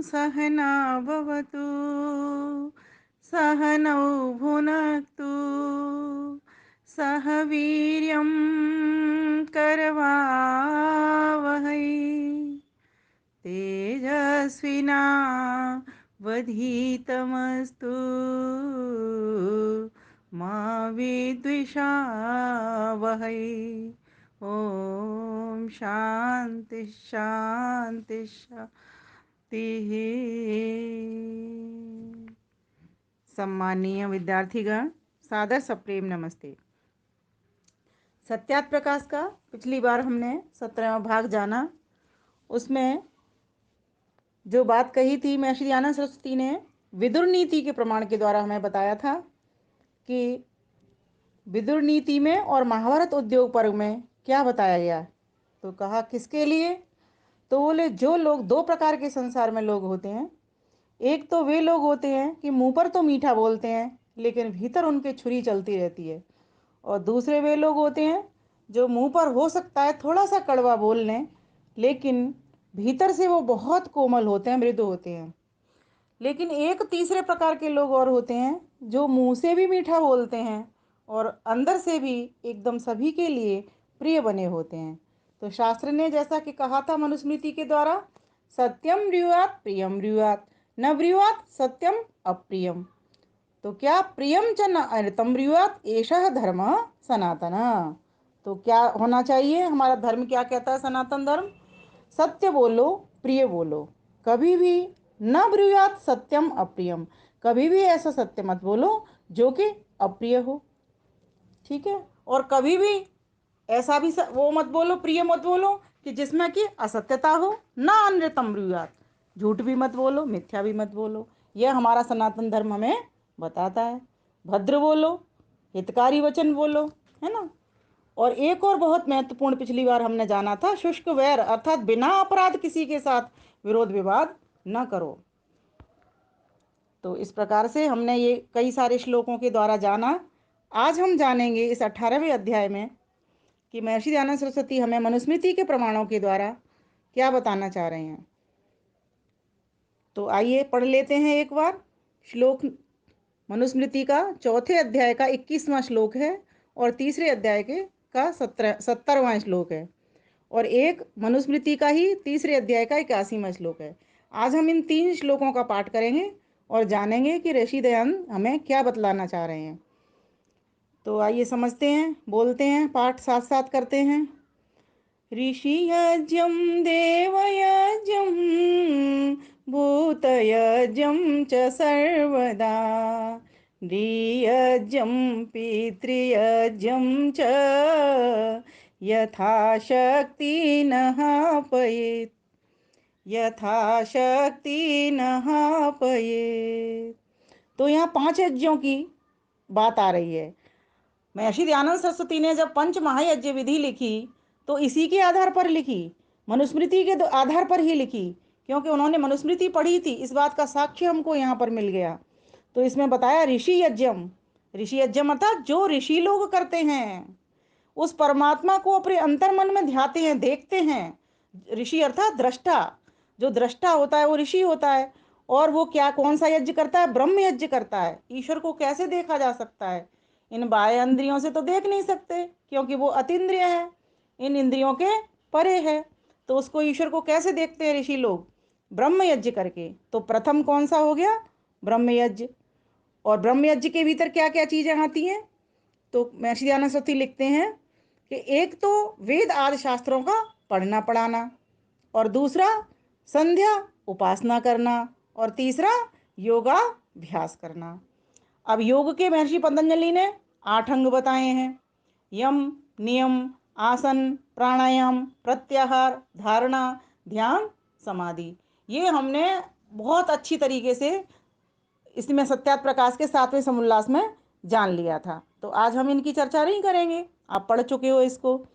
सहना भवतु सहनौ भुनक्तु सह वीर्यं करवावहै तेजस्विनावधीतमस्तु मा विद्विषावहै। ओम शांति शांति शांति। सम्मानीय विद्यार्थीगण, सादर सप्रेम नमस्ते। सत्यात प्रकाश का पिछली बार हमने 17वां भाग जाना। उसमें जो बात कही थी महर्षि दयानंद सरस्वती ने विदुर नीति के प्रमाण के द्वारा हमें बताया था कि विदुर नीति में और महाभारत उद्योग पर्व में क्या बताया गया। तो कहा किसके लिए, तो बोले जो लोग दो प्रकार के संसार में लोग होते हैं। एक तो वे लोग होते हैं कि मुंह पर तो मीठा बोलते हैं लेकिन भीतर उनके छुरी चलती रहती है, और दूसरे वे लोग होते हैं जो मुंह पर हो सकता है थोड़ा सा कड़वा बोल लें लेकिन भीतर से वो बहुत कोमल होते हैं, मृदु होते हैं। लेकिन एक तीसरे प्रकार के लोग और होते हैं जो मुंह से भी मीठा बोलते हैं और अंदर से भी एकदम सभी के लिए प्रिय बने होते हैं। तो शास्त्र ने जैसा कि कहा था मनुस्मृति के द्वारा, सत्यम ब्रूयात् प्रियम ब्रूयात् न ब्रूयात् सत्यम अप्रियम। तो क्या प्रियम च न अनृतम ब्रूयात् एषः धर्म सनातन। तो क्या होना चाहिए, हमारा धर्म क्या कहता है, सनातन धर्म, सत्य बोलो प्रिय बोलो, कभी भी न ब्रूयात् सत्यम अप्रियम, कभी भी ऐसा सत्य मत बोलो जो कि अप्रिय हो। ठीक है, और कभी भी ऐसा भी वो मत बोलो, प्रिय मत बोलो कि जिसमें कि असत्यता हो। ना अनृतम ब्रूयात्, झूठ भी मत बोलो, मिथ्या भी मत बोलो। यह हमारा सनातन धर्म हमें बताता है। भद्र बोलो, हितकारी वचन बोलो, है ना। और एक और बहुत महत्वपूर्ण पिछली बार हमने जाना था, शुष्क वैर अर्थात बिना अपराध किसी के साथ विरोध विवाद न करो। तो इस प्रकार से हमने ये कई सारे श्लोकों के द्वारा जाना। आज हम जानेंगे इस 18वें अध्याय में कि महर्षि दयानंद सरस्वती हमें मनुस्मृति के प्रमाणों के द्वारा क्या बताना चाह रहे हैं। तो आइए पढ़ लेते हैं एक बार श्लोक। मनुस्मृति का चौथे अध्याय का 21वां श्लोक है और तीसरे अध्याय के का 70वां श्लोक है, और एक मनुस्मृति का ही तीसरे अध्याय का 81वां श्लोक है। आज हम इन तीन श्लोकों का पाठ करेंगे और जानेंगे कि ऋषि दयानंद हमें क्या बतलाना चाह रहे हैं। तो आइए समझते हैं, बोलते हैं, पाठ साथ साथ करते हैं। ऋषियज्ञं देवयज्ञं भूतयज्ञं च सर्वदा द्वियज्ञं पितृयज्ञं च यथाशक्ति नः पयेत् यथाशक्ति नः पयेत्। तो यहाँ 5 यज्ञों की बात आ रही है। महर्षि दयानंद सरस्वती ने जब पंच महायज्ञ विधि लिखी तो इसी के आधार पर लिखी, मनुस्मृति के आधार पर ही लिखी, क्योंकि उन्होंने मनुस्मृति पढ़ी थी। इस बात का साक्ष्य हमको यहाँ पर मिल गया। तो इसमें बताया ऋषि यज्ञम, ऋषि यज्ञम अर्थात जो ऋषि लोग करते हैं, उस परमात्मा को अपने अंतर मन में ध्याते हैं, देखते हैं। ऋषि अर्थात दृष्टा, जो दृष्टा होता है वो ऋषि होता है। और वो क्या कौन सा यज्ञ करता है, ब्रह्म यज्ञ करता है। ईश्वर को कैसे देखा जा सकता है, इन बाह्य इंद्रियों से तो देख नहीं सकते क्योंकि वो अतीन्द्रिय है, इन इंद्रियों के परे है। तो उसको ईश्वर को कैसे देखते हैं ऋषि लोग, ब्रह्म यज्ञ करके। तो प्रथम कौन सा हो गया, ब्रह्म यज्ञ। और ब्रह्म यज्ञ के भीतर क्या क्या चीजें आती हैं, तो महर्षि दयानंद सरस्वती लिखते हैं कि एक तो वेद आदि शास्त्रों का पढ़ना पढ़ाना, और दूसरा संध्या उपासना करना, और तीसरा योगाभ्यास करना। अब योग के महर्षि पतंजलि ने 8 अंग बताए हैं, यम नियम आसन प्राणायाम प्रत्याहार धारणा ध्यान समाधि। ये हमने बहुत अच्छी तरीके से इसमें सत्यात प्रकाश के 7वें समुल्लास में जान लिया था। तो आज हम इनकी चर्चा नहीं करेंगे, आप पढ़ चुके हो इसको।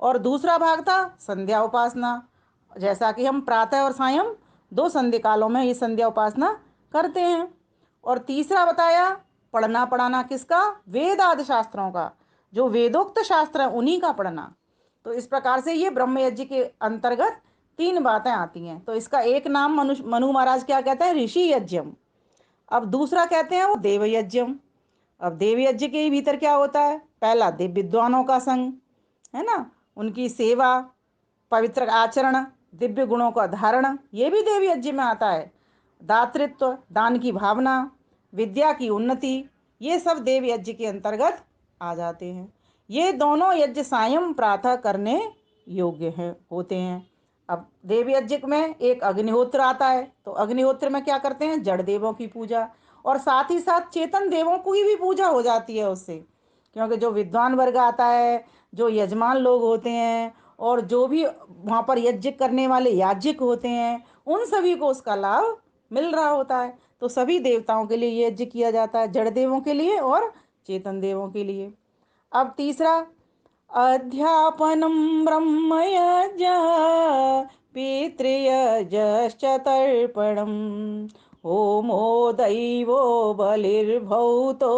और दूसरा भाग था संध्या उपासना, जैसा कि हम प्रातः और सायं 2 संध्या कालों में ये संध्या उपासना करते हैं। और तीसरा बताया पढ़ना पढ़ाना किसका, वेद आदि शास्त्रों का, जो वेदोक्त शास्त्र है उन्हीं का पढ़ना। तो इस प्रकार से ये ब्रह्म यज्ञ के अंतर्गत तीन बातें आती हैं। तो इसका एक नाम मनु महाराज क्या कहते हैं, ऋषि यज्ञम। अब दूसरा कहते हैं वो देव यज्ञम। अब देव यज्ञ के भीतर क्या होता है, पहला दिव्य विद्वानों का संग, है ना, उनकी सेवा, पवित्र आचरण, दिव्य गुणों का धारण, ये भी देव यज्ञ में आता है। दातृत्व, दान की भावना, विद्या की उन्नति, ये सब देव यज्ञ के अंतर्गत आ जाते हैं। ये दोनों यज्ञ सायं प्रातः करने योग्य हैं, होते हैं। अब देव यज्ञ में एक अग्निहोत्र आता है। तो अग्निहोत्र में क्या करते हैं, जड़ देवों की पूजा, और साथ ही साथ चेतन देवों की भी पूजा हो जाती है उससे। क्योंकि जो विद्वान वर्ग आता है, जो यजमान लोग होते हैं, और जो भी वहाँ पर यज्ञ करने वाले याज्ञिक होते हैं, उन सभी को उसका लाभ मिल रहा होता है। तो सभी देवताओं के लिए यज्ञ किया जाता है, जड़ देवों के लिए और चेतन देवों के लिए। अब तीसरा, अध्यापनं ब्रह्मयज्ञ पितृयजश्च तर्पणम् होमो दैवो बलिर्भूतो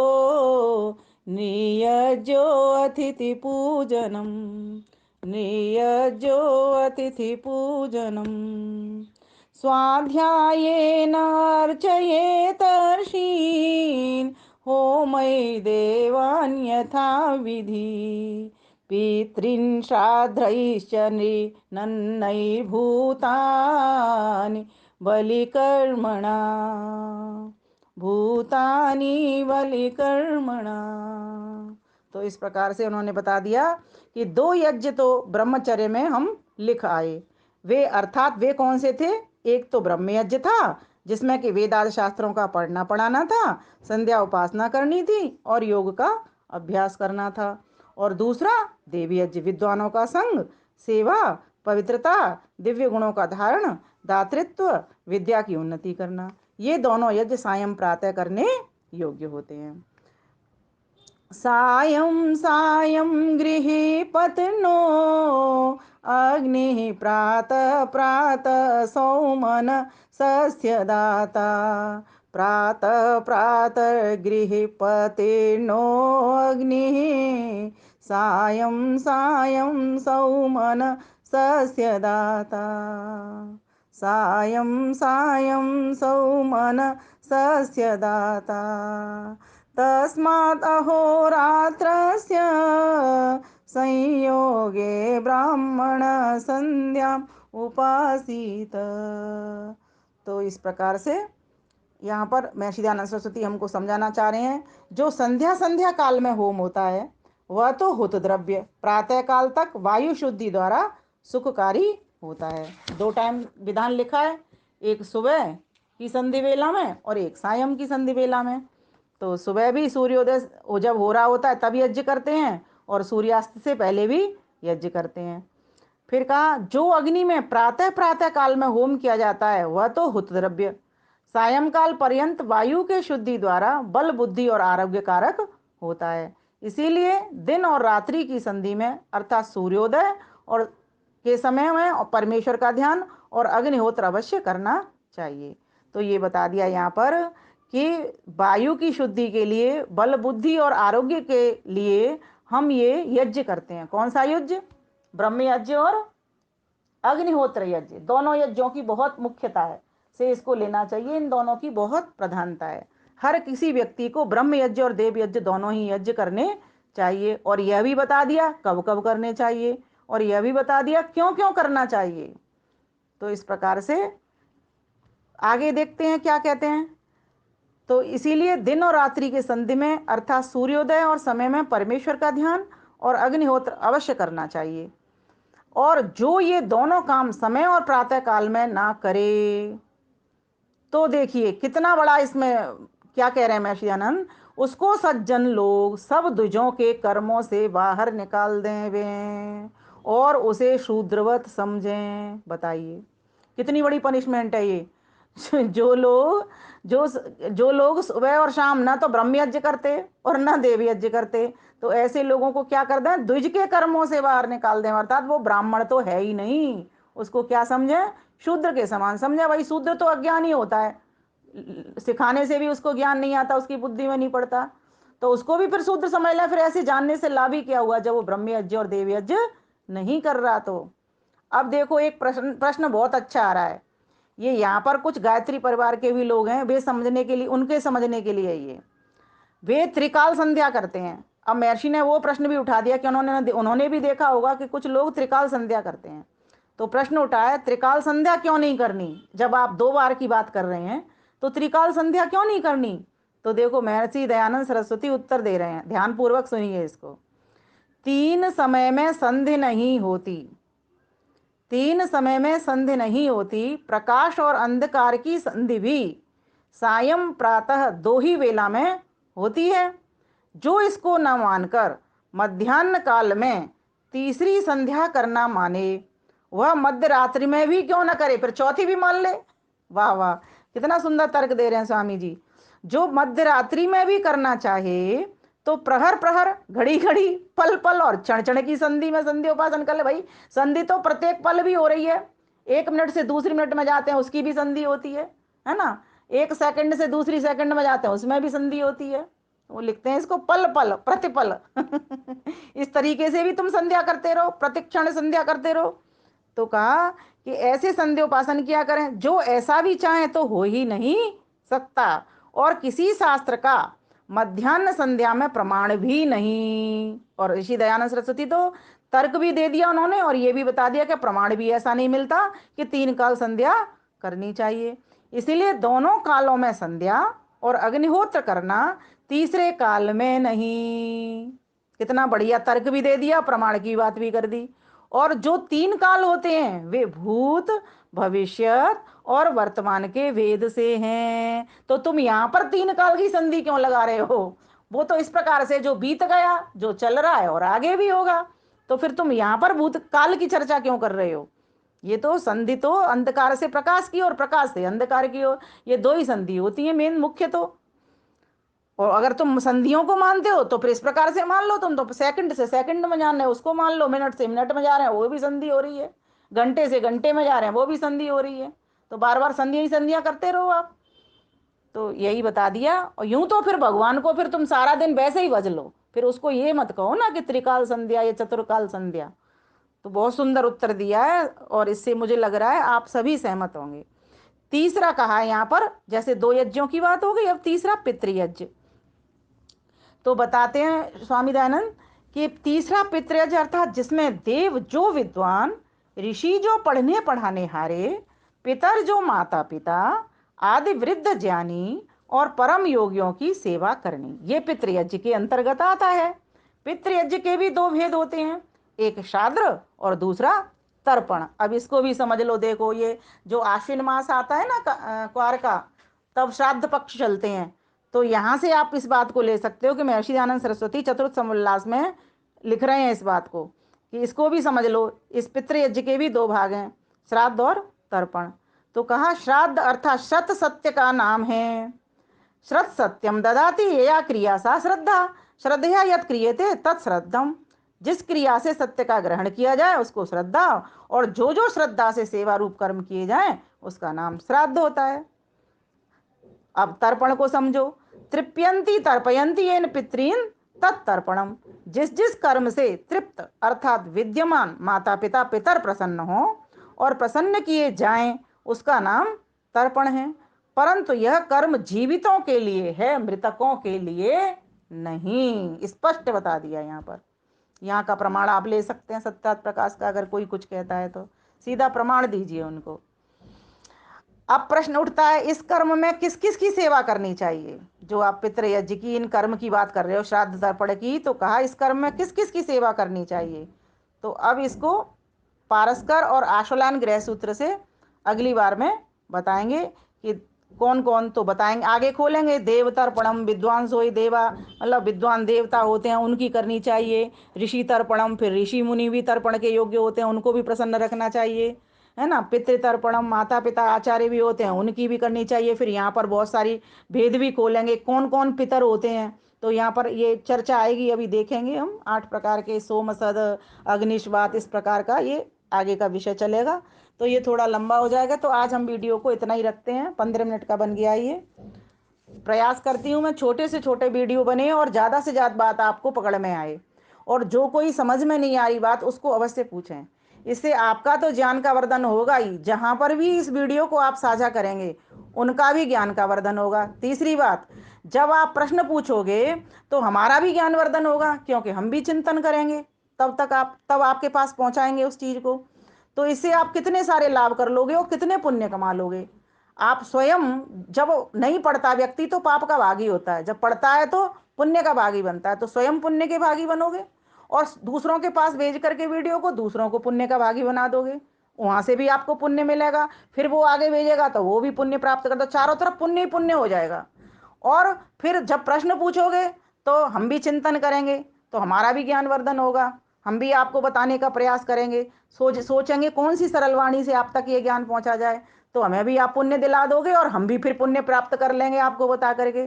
नियज्यो अतिथिपूजनम् नियज्यो अतिथिपूजनम् स्वाध्यायेनार्चयेतर्षीन् होमै देवान्यथा विधि पितॄन् श्राद्धैश्च नन्नैर्भूतानि बलिकर्मणा भूतानि बलिकर्मणा। तो इस प्रकार से उन्होंने बता दिया कि दो यज्ञ तो ब्रह्मचर्य में हम लिख आए। वे अर्थात वे कौन से थे, एक तो ब्रह्म यज्ञ था जिसमें कि वेदांत शास्त्रों का पढ़ना पढ़ाना था, संध्या उपासना करनी थी और योग का अभ्यास करना था। और दूसरा देवी यज्ञ, विद्वानों का संग, सेवा, पवित्रता, दिव्य गुणों का धारण, दातृत्व, विद्या की उन्नति करना, ये दोनों यज्ञ सायं प्रातः करने योग्य होते हैं। सायं सायं गृहे पत्नो अग्निः प्रातः प्रातः सौमन सस्य दाता प्रातः प्रातः गृहे पतिर्नो अग्निः सायं सायं सौमन सस्य दाता सायं सायं सौमन सस्य दाता तस्मात् अहोरात्रस्य संयोगे ब्राह्मण संध्याम उपासीत। तो इस प्रकार से यहाँ पर महर्षि दयानंद सरस्वती हमको समझाना चाह रहे हैं, जो संध्या काल में होम होता है वह तो हुत द्रव्य प्रातः काल तक वायु शुद्धि द्वारा सुखकारी होता है। दो टाइम विधान लिखा है, एक सुबह की संधि वेला में और एक सायं की संधि वेला में। तो सुबह भी सूर्योदय जब हो रहा होता है तब यज्ञ करते हैं, और सूर्यास्त से पहले भी यज्ञ करते हैं। फिर कहा, जो अग्नि में प्रातः काल में होम किया जाता है वह तो हुत द्रव्य सायंकाल पर्यंत वायु के शुद्धि द्वारा बल बुद्धि और आरोग्य कारक होता है। इसीलिए दिन और रात्रि की संधि में अर्थात सूर्योदय और के समय में परमेश्वर का ध्यान और अग्निहोत्र अवश्य करना चाहिए। तो ये बता दिया यहाँ पर कि वायु की शुद्धि के लिए, बल बुद्धि और आरोग्य के लिए हम ये यज्ञ करते हैं। कौन सा यज्ञ, ब्रह्म यज्ञ और अग्निहोत्र यज्ञ, दोनों यज्ञों की बहुत मुख्यता है से इसको लेना चाहिए। इन दोनों की बहुत प्रधानता है। हर किसी व्यक्ति को ब्रह्म यज्ञ और देव यज्ञ दोनों ही यज्ञ करने चाहिए, और यह भी बता दिया कब कब करने चाहिए, और यह भी बता दिया क्यों क्यों करना चाहिए। तो इस प्रकार से आगे देखते हैं क्या कहते हैं। तो इसीलिए दिन और रात्रि के संधि में अर्थात सूर्योदय और समय में परमेश्वर का ध्यान और अग्निहोत्र अवश्य करना चाहिए। और जो ये दोनों काम समय और प्रातः काल में ना करे तो देखिए कितना बड़ा इसमें क्या कह रहे हैं महर्षि आनंद, उसको सज्जन लोग सब द्विजों के कर्मों से बाहर निकाल दें वे और उसे शूद्रवत समझें। बताइए कितनी बड़ी पनिशमेंट है ये। जो लोग जो लोग सुबह और शाम ना तो ब्रह्म यज्ञ करते और ना देव यज्ञ करते, तो ऐसे लोगों को क्या कर दें, द्विज के कर्मों से बाहर निकाल दें। अर्थात वो ब्राह्मण तो है ही नहीं, उसको क्या समझे, शूद्र के समान समझे। भाई शूद्र तो अज्ञानी होता है, सिखाने से भी उसको ज्ञान नहीं आता, उसकी बुद्धि में नहीं पड़ता, तो उसको भी फिर शूद्र समझ लें। फिर ऐसे जानने से लाभ ही क्या हुआ जब वो ब्रह्म यज्ञ और देव यज्ञ नहीं कर रहा। तो अब देखो एक प्रश्न प्रश्न बहुत अच्छा आ रहा है। ये यहाँ पर कुछ गायत्री परिवार के भी लोग हैं, वे समझने के लिए, उनके समझने के लिए ये वे त्रिकाल संध्या करते हैं। अब महर्षि ने वो प्रश्न भी उठा दिया कि उन्होंने उन्होंने भी देखा होगा कि कुछ लोग त्रिकाल संध्या करते हैं। तो प्रश्न उठा है त्रिकाल संध्या क्यों नहीं करनी, जब आप 2 बार की बात कर रहे हैं तो त्रिकाल संध्या क्यों नहीं करनी। तो देखो महर्षि दयानंद सरस्वती उत्तर दे रहे हैं, ध्यान पूर्वक सुनिए इसको। 3 समय में संधि नहीं होती, 3 समय में संधि नहीं होती, प्रकाश और अंधकार की संधि भी सायं प्रातः 2 ही वेला में होती है। जो इसको न मानकर मध्यान्ह काल में तीसरी संध्या करना माने, वह मध्य रात्रि में भी क्यों न करे, फिर चौथी भी मान ले। वाह वाह, कितना सुंदर तर्क दे रहे हैं स्वामी जी। जो मध्य रात्रि में भी करना चाहे तो प्रहर प्रहर, घड़ी घड़ी, पल पल और क्षण क्षण की संधि में संधि उपासन कर ले। भाई संधि तो प्रत्येक पल भी हो रही है, 1 मिनट से दूसरी मिनट में जाते हैं उसकी भी संधि होती है ना। 1 सेकंड से दूसरी सेकंड में जाते हैं उसमें भी संधि होती है। वो लिखते हैं इसको पल पल प्रतिपल इस तरीके से भी तुम संध्या करते रहो, प्रतिक्षण संध्या करते रहो। तो कहा कि ऐसे संध्या उपासन किया करें, जो ऐसा भी चाहे तो हो ही नहीं सकता, और किसी शास्त्र का मध्यान्ह संध्या में प्रमाण भी नहीं। और ऋषि दयानंद सरस्वती तो तर्क भी दे दिया उन्होंने, और ये भी बता दिया कि प्रमाण भी ऐसा नहीं मिलता कि 3 काल संध्या करनी चाहिए। इसीलिए दोनों कालों में संध्या और अग्निहोत्र करना, तीसरे काल में नहीं। कितना बढ़िया तर्क भी दे दिया, प्रमाण की बात भी कर दी। और जो 3 काल होते हैं वे भूत, भविष्यत और वर्तमान के वेद से हैं। तो तुम यहां पर 3 काल की संधि क्यों लगा रहे हो, वो तो इस प्रकार से जो बीत गया, जो चल रहा है और आगे भी होगा। तो फिर तुम यहां पर भूतकाल की चर्चा क्यों कर रहे हो। ये तो संधि तो अंधकार से प्रकाश की और प्रकाश से अंधकार की ओर, ये 2 ही संधि होती है मेन मुख्य तो। और अगर तुम संधियों को मानते हो तो फिर इस प्रकार से मान लो, तुम तो सेकंड से सेकंड में जान रहे हो उसको मान लो, मिनट से मिनट में जा रहे हैं वो भी संधि हो रही है, घंटे से घंटे में जा रहे हैं वो भी संधि हो रही है। तो बार बार संधि ही संधियां करते रहो आप। तो यही बता दिया। और यूं तो फिर भगवान को फिर तुम सारा दिन वैसे ही भज लो, फिर उसको ये मत कहो ना कि त्रिकाल संध्या या चतुर्काल संध्या। तो बहुत सुंदर उत्तर दिया है, और इससे मुझे लग रहा है आप सभी सहमत होंगे। तीसरा कहा है यहाँ पर, जैसे 2 यज्ञों की बात हो गई, अब तीसरा पितृयज्ञ। तो बताते हैं स्वामी दयानंद कि तीसरा पितृयज्ञ अर्थात जिसमें देव जो विद्वान, ऋषि जो पढ़ने पढ़ाने हारे, पितर जो माता पिता आदि वृद्ध ज्ञानी और परम योगियों की सेवा करनी, ये पितृयज्ञ के अंतर्गत आता है। पितृयज्ञ के भी 2 भेद होते हैं, एक श्राद्ध और दूसरा तर्पण। अब इसको भी समझ लो। देखो ये जो आश्विन मास आता है ना क्वार का, तब श्राद्ध पक्ष चलते हैं। तो यहाँ से आप इस बात को ले सकते हो कि महर्षि दयानंद सरस्वती चतुर्थ समुल्लास में लिख रहे हैं इस बात को, कि इसको भी समझ लो। इस पितृयज्ञ के भी 2 भाग हैं, श्राद्ध और तर्पण। तो कहा श्राद्ध अर्थात श्रत सत्य का नाम है। श्रत सत्यम ददाति या क्रिया सा श्रद्धा, श्रद्धया यत् क्रियते तत्श्रद्धम। जिस क्रिया से सत्य का ग्रहण किया जाए उसको श्रद्धा, और जो जो श्रद्धा से सेवा रूप कर्म किए जाए उसका नाम श्राद्ध होता है। अब तर्पण को समझो। तृप्यंती तर्पयंती येन पितॄन तत्तर्पणम। जिस जिस कर्म से तृप्त अर्थात विद्यमान माता पिता पितर प्रसन्न हो और प्रसन्न किए जाएं उसका नाम तर्पण है। परंतु यह कर्म जीवितों के लिए है, मृतकों के लिए नहीं। स्पष्ट बता दिया यहाँ पर। यहाँ का प्रमाण आप ले सकते हैं सत्यात प्रकाश का, अगर कोई कुछ कहता है तो सीधा प्रमाण दीजिए उनको। अब प्रश्न उठता है इस कर्म में किस किस की सेवा करनी चाहिए। जो आप पितृयज्ञ की इन कर्म की बात कर रहे हो, श्राद्ध तर्पण की, तो कहा इस कर्म में किस किस की सेवा करनी चाहिए। तो अब इसको पारस्कर और आशुलायन गृह सूत्र से अगली बार में बताएंगे कि कौन कौन। तो बताएंगे, आगे खोलेंगे। देव तर्पणम विद्वान सोई देवा, मतलब विद्वान देवता होते हैं उनकी करनी चाहिए। ऋषि तर्पणम, फिर ऋषि मुनि भी तर्पण के योग्य होते हैं, उनको भी प्रसन्न रखना चाहिए, है ना। पितृतर्पणम, माता पिता आचार्य भी होते हैं उनकी भी करनी चाहिए। फिर यहाँ पर बहुत सारी भेद भी खोलेंगे, कौन कौन पितर होते हैं। तो यहाँ पर ये चर्चा आएगी, अभी देखेंगे हम 8 प्रकार के, सोमसद, अग्निश्वात, इस प्रकार का ये आगे का विषय चलेगा। तो ये थोड़ा लंबा हो जाएगा, तो आज हम वीडियो को इतना ही रखते हैं। 15 मिनट का बन गया ये। प्रयास करती हूँ मैं छोटे से छोटे वीडियो बने और ज़्यादा से ज़्यादा बात आपको पकड़ में आए। और जो कोई समझ में नहीं आ रही बात उसको अवश्य पूछें। इससे आपका तो ज्ञान का वर्धन होगा ही, जहां पर भी इस वीडियो को आप साझा करेंगे उनका भी ज्ञान का वर्धन होगा। तीसरी बात, जब आप प्रश्न पूछोगे तो हमारा भी ज्ञान वर्धन होगा, क्योंकि हम भी चिंतन करेंगे, तब आपके पास पहुंचाएंगे उस चीज को। तो इससे आप कितने सारे लाभ कर लोगे और कितने पुण्य कमा लोगे। आप स्वयं, जब नहीं पढ़ता व्यक्ति तो पाप का भागी होता है, जब पढ़ता है तो पुण्य का भागी बनता है। तो स्वयं पुण्य के भागी बनोगे और दूसरों के पास भेज करके वीडियो को दूसरों को पुण्य का भागी बना दोगे, वहां से भी आपको पुण्य मिलेगा, फिर वो आगे भेजेगा तो वो भी पुण्य प्राप्त कर, तो चारों तरफ पुण्य ही पुण्य हो जाएगा। और फिर जब प्रश्न पूछोगे तो हम भी चिंतन करेंगे, तो हमारा भी ज्ञान वर्धन होगा, हम भी आपको बताने का प्रयास करेंगे, सोचेंगे कौन सी सरल वाणी से आप तक ये ज्ञान पहुंचा जाए, तो हमें भी आप पुण्य दिला दोगे और हम भी फिर पुण्य प्राप्त कर लेंगे आपको बता करके।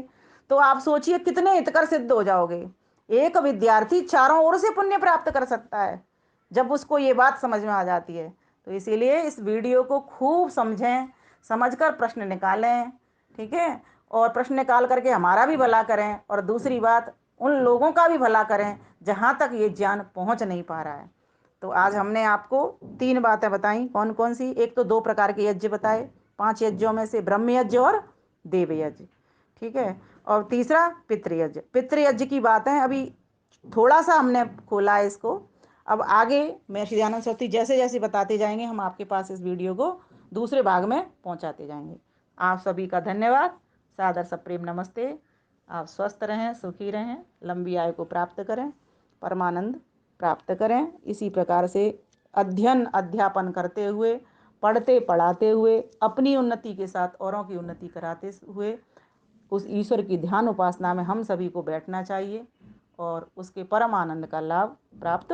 तो आप सोचिए कितने हितकर सिद्ध हो जाओगे। एक विद्यार्थी चारों ओर से पुण्य प्राप्त कर सकता है जब उसको ये बात समझ में आ जाती है। तो इसीलिए इस वीडियो को खूब समझें, समझकर प्रश्न निकालें, ठीक है, और प्रश्न निकाल करके हमारा भी भला करें, और दूसरी बात उन लोगों का भी भला करें जहां तक ये ज्ञान पहुंच नहीं पा रहा है। तो आज हमने आपको 3 बातें बताई। कौन कौन सी? एक तो 2 प्रकार के यज्ञ बताए, 5 यज्ञों में से ब्रह्म यज्ञ और देव यज्ञ, ठीक है। और तीसरा पितृयज्ञ। पितृयज्ञ की बातें अभी थोड़ा सा हमने खोला है इसको, अब आगे मैं श्री दयानंद सरस्वती जैसे जैसे बताते जाएंगे हम आपके पास इस वीडियो को दूसरे भाग में पहुंचाते जाएंगे। आप सभी का धन्यवाद, सादर सप्रेम नमस्ते। आप स्वस्थ रहें, सुखी रहें, लंबी आयु को प्राप्त करें, परमानंद प्राप्त करें। इसी प्रकार से अध्ययन अध्यापन करते हुए, पढ़ते पढ़ाते हुए, अपनी उन्नति के साथ औरों की उन्नति कराते हुए उस ईश्वर की ध्यान उपासना में हम सभी को बैठना चाहिए और उसके परम आनंद का लाभ प्राप्त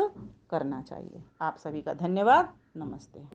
करना चाहिए। आप सभी का धन्यवाद, नमस्ते।